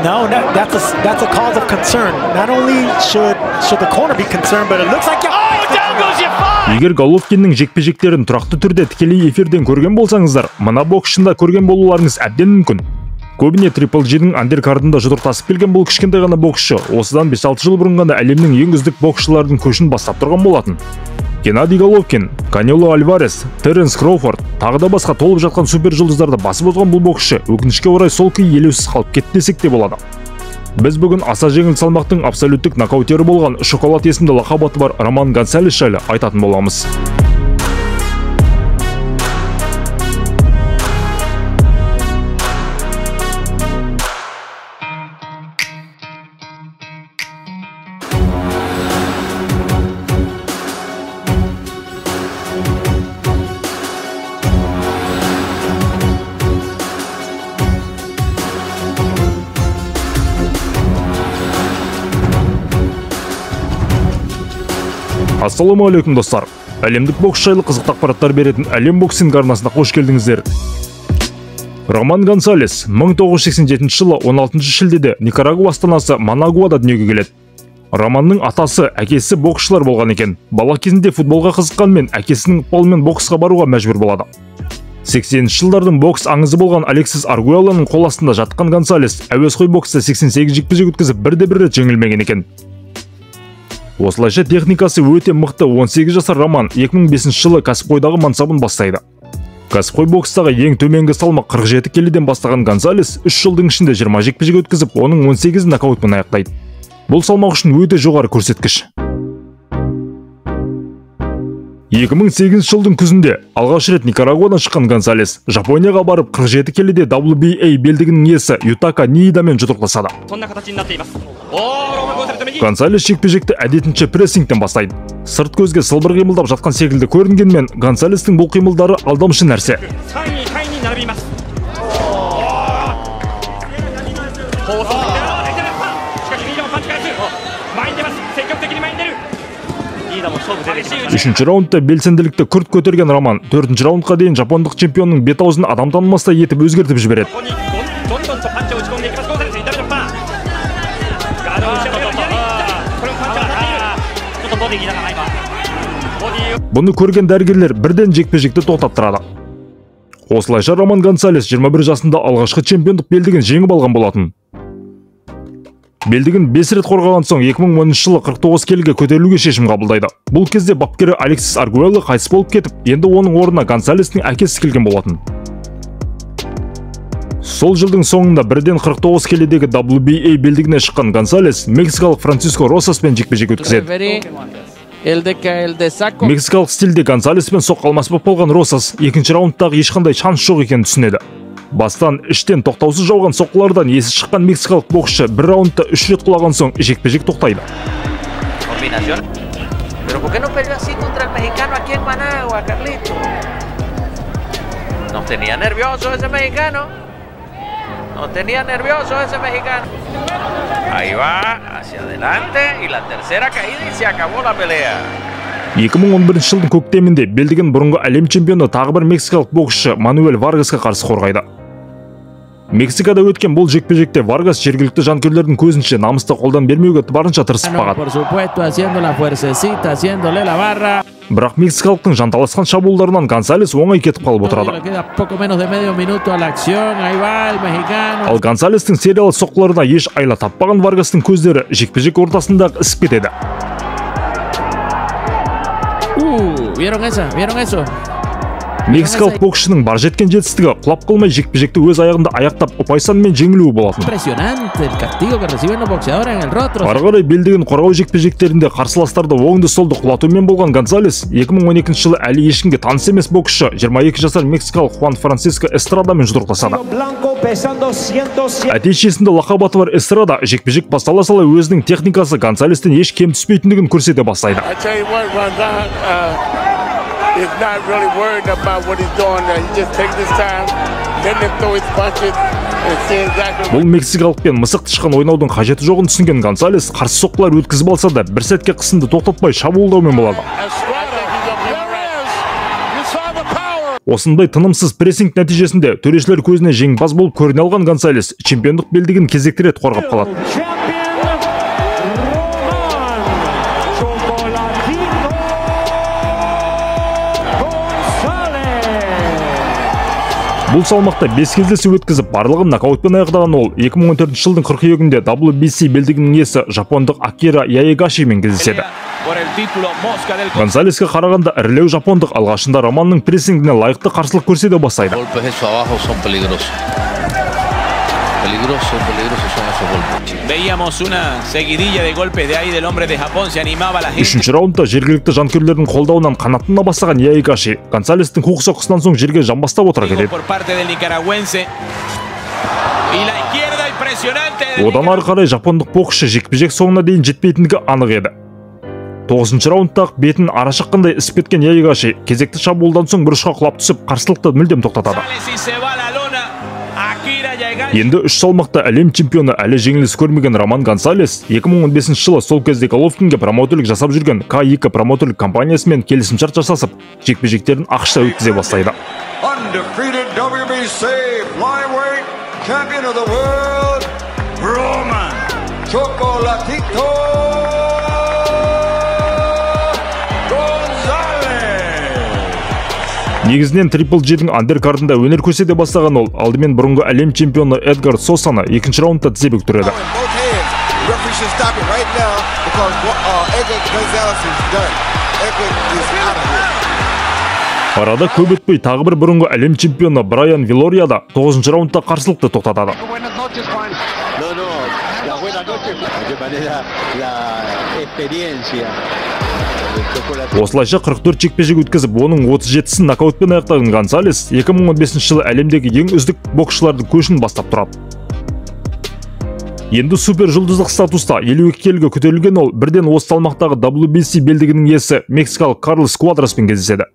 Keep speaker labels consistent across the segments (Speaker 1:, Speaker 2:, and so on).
Speaker 1: No, that's a cause of concern. Not only should the corner be concerned, but it looks like
Speaker 2: down goes your five.
Speaker 3: Егер Головкиннің жекпе-жектерін тұрақты түрде тікелей эфирден көрген болсаңыздар, мына боксшында көрген болуларыңыз әбден мүмкін. Көбіне Triple G'нің андеркардында жұдырықтасып келген бұл кішкентай ғана боксшы осыдан 5-6 жыл бұрын ғана әлемнің ең үздік боксшылардың көшін бастап тұрған болатын. Геннадий Головкин, Канело Альварес, Теренс Кроуфорд, тағы да басқа толып жатқан супер жұлдыздарды басып озған бұл боксшы өкінішке орай сол күйі елеусіз қалып кетті десек те болады. Біз бүгін аса жеңіл салмақтың абсолюттік нокаутері болған Шоколад есімді лақап аты бар Роман Гонсалес жайлы айтатын боламыз. Ассалаумағалейкум достар. Әлемдік бокс жайлы қызықты ақпараттар беретін әлем боксинг арнасына қош келдіңіздер. Роман Гонсалес 1987 жылы 16 шілдеде Никарагуа астанасы Манагуада дүниеге келеді. Романның атасы, әкесі боксшылар болған екен. Бала кезінде футболға қызыққанмен әкесінің ықпалымен боксқа баруға мәжбүр болады. 80-ші жылдардың бокс аңызы болған Алексис Аргуэлоның қол астында жатқан Гонсалес әуесқой бокста 88 жекпе-жек өткізіп бірде-бір рет жеңілмеген екен. Осылайша техникасы өте мықты 18 жасар Роман 2005 жылы кәсіпқойдағы мансабын бастайды. Кәсіпқой бокстағы ең төменгі салмақ 47 келіден бастаған Гонсалес 3 жылдың ішінде 20 жекпе-жек өткізіп, оның 18-ін нокаутпен аяқтайды. Бұл салмақ үшін өте жоғары көрсеткіш. 2008 жылдың күзінде алғаш рет Никарагуадан шыққан Гонсалес Жапонияға барып 47 келіде WBA белдігінің иесі Ютака Ниидамен жұдырықтасады. Гонсалес жекпе-жекті әдетінше прессингтен бастайды. Сырт көзге сылбыр қимылдап жатқан секілді көрінгенмен, Гонсалестің бұл қимылдары алдамшы нәрсе. Үшінші раундта белсенділікті күрт көтерген Роман 4-ші раундқа дейін жапондық чемпионның бет-аузын адам танымастай етіп өзгертіп жібереді. Бұны көрген дәрігерлер бірден жекпе-жекті тоқтаттырады. Осылайша Роман Гонсалес 21 жасында алғашқы чемпиондық белдігін жеңіп алған болатын. Белдігін 5 рет қорғаған соң 2010 жылы 49 келіге көтерілуге шешім қабылдайды. Бұл кезде бапкері Алексис Аргуэло қайтыс болып кетіп, енді оның орнына Гонсалестің әкесі келген болатын. Сол жылдың соңында бірден 49 келідегі WBA белдігіне шыққан Гонсалес мексикалық Франциско Росаспен жекпе-жек өткізеді. Мексикалық стилде Гонсалеспен соққы алмаспақ болған Росас 2-ші раундтағы ешқандай шанс жоқ екенін түсінеді. Бастан іштен тоқтаусыз жауған соққылардан есі шыққан мексикалық боксшы бір раундта 3 рет құлаған соң жекпе-жек тоқтайды.
Speaker 4: Ahí va, hacia adelante y la tercera caída y se acabó la pelea.
Speaker 3: 2011 жылдың көктемінде белдігін бұрынғы әлем чемпионы тағы бір мексикалық боксшы Мануэль Варгасқа қарсы қорғайды. Мексикада өткен бұл жекпе-жекте Варгас жергілікті жанкүйерлердің көзінше намысты қолдан бермеуге барынша тырысып бағады. Бірақ мексикалықтың жанталасқан шабуылдарынан Гонсалес оңай кетіп қалып отырады. Ал Гонсалестің сериялы соққыларына еш айла таппаған Варгастың көздері жекпе-жек ортасында ісіп кетеді. Мексикалық боксшының бар жеткен жетістігі құлап қалмай жекпе-жекті өз аяғында аяқтап ұпайсанмен жеңілуі болатын. Ары қарай белдігін қорғау жекпе-жектерінде қарсыластарды оңды-солды құлатумен болған Гонсалес 2012 жылы әлі ешкімге таныс емес боксшы 22 жасар мексикалық Хуан Франсиско Эстрадамен жұдырықтасады. Әте-шешесінде лақап аты бар Эстрада жекпе-жек бастала сала өзінің техникасы Гонсалестен еш кем түспейтіндігін көрсете бастайды.
Speaker 5: He's not really worried about what he's doing. He just takes his time, let him throw his punches and see exactly.
Speaker 3: Бұл мексикалықпен мысық тышқан ойнаудың қажеті жоғын түсінген Гонсалес қарсы соққылар өткізіп алса да бір сәтке қысымды тоқтатпай шабуылдаумен болады. Осындай тынымсыз прессинг нәтижесінде төрешілер көзіне жеңімпаз болып көріне алған Гонсалес чемпиондық белдігін кезекті рет қорғап қалады. Бұл салмақта 5 кездесу өткізіп, барлығын нокаутпен аяқтаған ол 2014 жылдың қыркүйегінде WBC белдігінің иесі жапондық Акира Яегашимен кездеседі. Гонсалеске қарағанда ірілеу жапондық алғашында Романның прессингіне лайықты қарсылық көрсете бастайды. Үшінші раундта жергілікті жанкүйерлердің қолдауынан қанатына бастаған Яегаши Гонсалестің хуқ соққысынан соң жерге жамбастап отыра кетеді. Одан ары қарай жапондық боксшы жекпе-жек соңына дейін жетпейтіндігі анық еді. 9-шы раундтақ бетін ара шыққандай ісіп кеткен Яегаши кезекті шабуылдан соң бұрышқа құлап түсіп, қарсылықты мүлдем тоқтатады. Енді 3 салмақта әлем чемпионы әлі жеңіліс көрмеген Роман Гонсалес 2015 жылы сол кезде Головкинге промоутерлік жасап жүрген K2 промоутерлік компаниясымен келісімшарт жасасып, жекпе-жектерін ақшта өткізе бастайды. Негізінен Triple G'дің андеркардында өнер көрсете бастаған ол, алдымен бұрынғы әлем чемпионы Эдгар Сосаны 2-ші раундта тізе бүктіреді. Арада көп өтпей тағы бір бұрынғы әлем чемпионы Брайан Вилория да 9-ші раундта қарсылықты тоқтатады. Осылайша 44 жекпе-жек өткізіп, оның 37-сін нокаутпен аяқтаған Гонсалес 2015 жылы әлемдегі ең үздік боксшылардың көшін бастап тұрады. Енді супер жұлдыздық статуста 52 келіге көтерілген ол бірден осы салмақтағы WBC белдігінің иесі мексикалық Карлос Куадраспен кездеседі.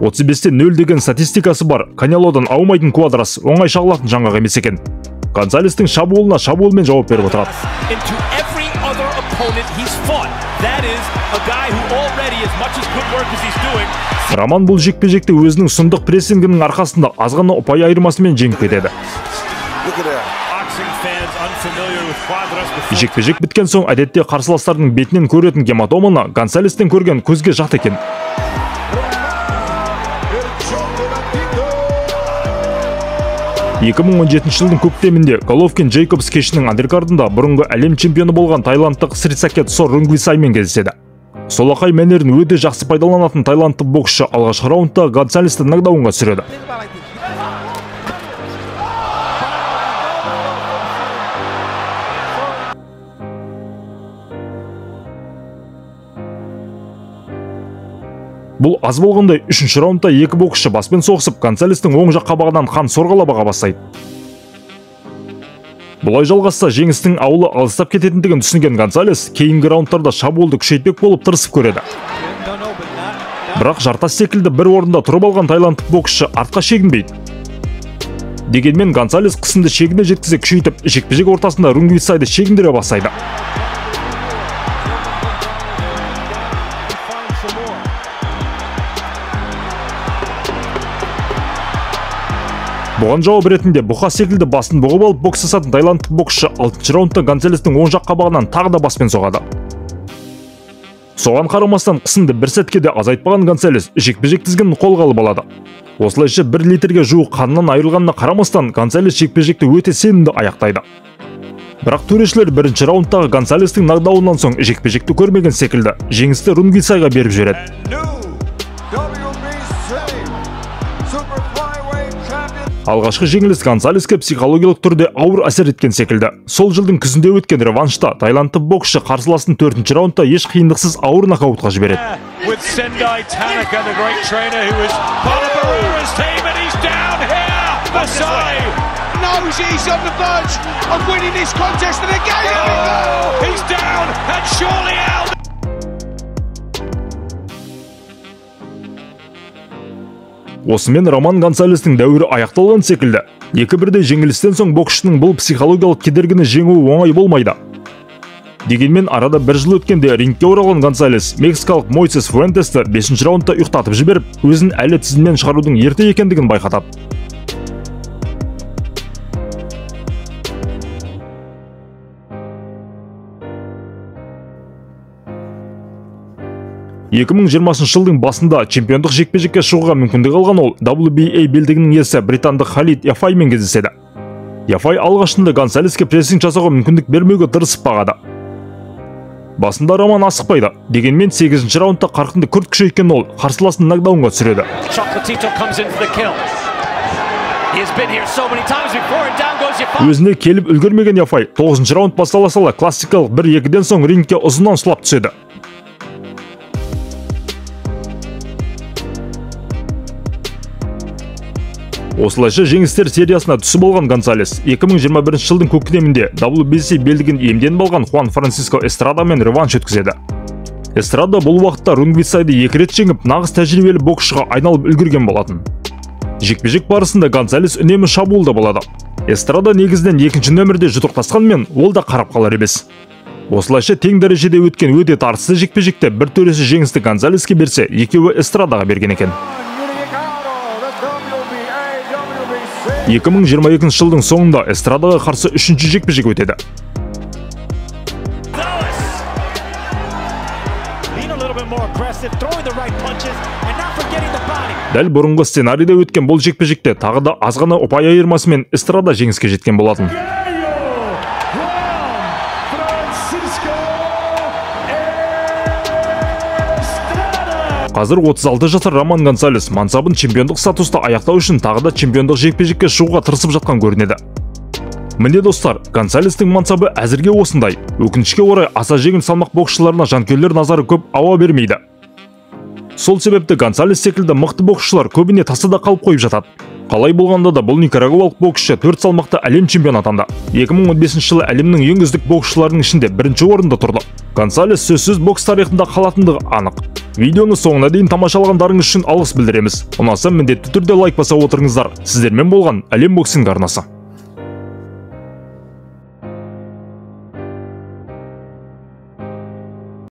Speaker 3: 35-те 0 деген статистикасы бар Канелодан аумайтын Куадрас оңай шағылатын жаңғақ емес екен. Гонсалестің шабуылына шабуылмен жауап беріп отырады. Роман бұл жекпе-жекте өзінің сұмдық прессингінің арқасында азғана ұпай айырмасымен жеңіп кетеді. Жекпе-жек біткен соң әдетте қарсыластардың бетінен көретін гематоманы Гонсалестен көрген көзге жат екен. жылдың көктемінде Головкин-Джейкобс кешінің андеркардында бұрынғы әлем чемпионы болған тайландтық Срицакет Сор Рунгвисаймен кездеседі. Солақай мәнерін өте жақсы пайдаланатын тайландтық боксшы алғашқы раундта Гонсалесті нокдаунға түсіреді. Бұл аз болғандай 3-ші раундта екі боксшы баспен соғысып, Гонсалестің оң жақ қабағынан қан сорғалап аға бастайды. Бұлай жалғасса жеңістің ауылы алыстап кететіндігін түсінген Гонсалес кейінгі раундтарда шабуылды күшейтпек болып тырысып көреді. Бірақ жартас секілді бір орында тұрып алған тайландтық боксшы артқа шегінбейді. Дегенмен Гонсалес қысымды шегіне жеткізе күшейтіп, жекпе-жек ортасында Рунгвисайды шегіндіре бастайды. Бұған жауап ретінде бұқа секілді басын бұғып алып боксасатын тайландтық боксшы 6-ші раундта Гонсалестің оң жақ қабағынан тағы да баспен соғады. Соған қарамастан қысымды бір сәтке де азайтпаған Гонсалес жекпе-жек тізгінін қолға алып алады. Осылайша 1 литрге жуық қанынан айырылғанына қарамастан Гонсалес жекпе-жекті өте сенімді аяқтайды. Бірақ төрешілер 1-ші раундтағы Гонсалестің нокдаунынан соң жекпе-жекті көрмеген секілді жеңісті Рунгвисайға беріп жібереді. Алғашқы жеңіліс Гонсалеске психологиялық түрде ауыр әсер еткен секілді. Сол жылдың күзінде өткен реваншта тайландтық боксшы қарсыласын 4-ші раундта еш қиындықсыз ауыр нокаутқа жібереді. Осымен Роман Гонсалестің дәуірі аяқталған секілді. Екі бірдей жеңілістен соң боксшының бұл психологиялық кедергіні жеңуі оңай болмайды. Дегенмен арада бір жыл өткенде рингке оралған Гонсалес мексикалық Мойсес Фуэнтесті 5-ші раундта ұйықтатып жіберіп, өзін әлі тізімнен шығарудың ерте екендігін байқатады. жылдың басында чемпиондық жекпе-жекке шығуға мүмкіндік алған ол WBA белдігінің иесі британдық Халид Яфаймен кездеседі. Яфай алғашында Гонсалеске прессинг жасауға мүмкіндік бермеуге тырысып бағады. Басында Роман асықпайды, дегенмен 8-ші раундта қарқынды күрт күшейткен ол қарсыласын нокдаунға түсіреді. Өзіне келіп үлгермеген Яфай 9-ші раунд бастала сала классикалық 1-2-ден соң рингке ұзынан сұлап түседі. Осылайша жеңістер сериясына түсіп болған Гонсалес 2021 жылдың көктемінде WBC белдігін иемденіп алған Хуан Франсиско Эстрадамен реванш өткізеді. Эстрада бұл уақытта Рунгвицайды 2 рет жеңіп, нағыз тәжірибелі боксшыға айналып үлгерген болатын. Жекпе-жек барысында Гонсалес үнемі шабуылда болады. Эстрада негізінен 2-ші нөмірде жұдырықтасқанмен, ол да қарап қалар емес. Осылайша тең дәрежеде өткен өте тартысты жекпе-жекте бір төресі жеңісті Гонсалеске берсе, екеуі Эстрадаға берген екен. 2022 жылдың соңында Эстрадаға қарсы 3-ші жекпе-жек өтеді. Дәл бұрынғы сценарийде өткен бұл жекпе-жекте тағы да азғана ұпай айырмасымен Эстрада жеңіске жеткен болатын. Қазір 36 жасар Роман Гонсалес мансабын чемпиондық статуста аяқтау үшін тағы да чемпиондық жекпе-жекке шығуға тырысып жатқан көрінеді. Міне достар, Гонсалестің мансабы әзірге осындай. Өкінішке орай аса жеңіл салмақ боксшыларына жанкүйерлер назары көп ауа бермейді. Сол себепті Гонсалес секілді мықты боксшылар көбіне тасада қалып қойып жатады. Қалай болғанда да бұл никарагуалық боксшы 4 салмақта әлем чемпион атанды. 2015 жылы әлемнің ең үздік боксшыларының ішінде 1-ші орында тұрды. Гонсалес сөзсіз бокс тарихында қалатындығы анық. Видеоны соңына дейін тамашалағандарыңыз үшін алғыс білдіреміз. Ұнаса міндетті түрде лайк баса отырыңыздар. Сіздермен болған Әлем боксинг арнасы.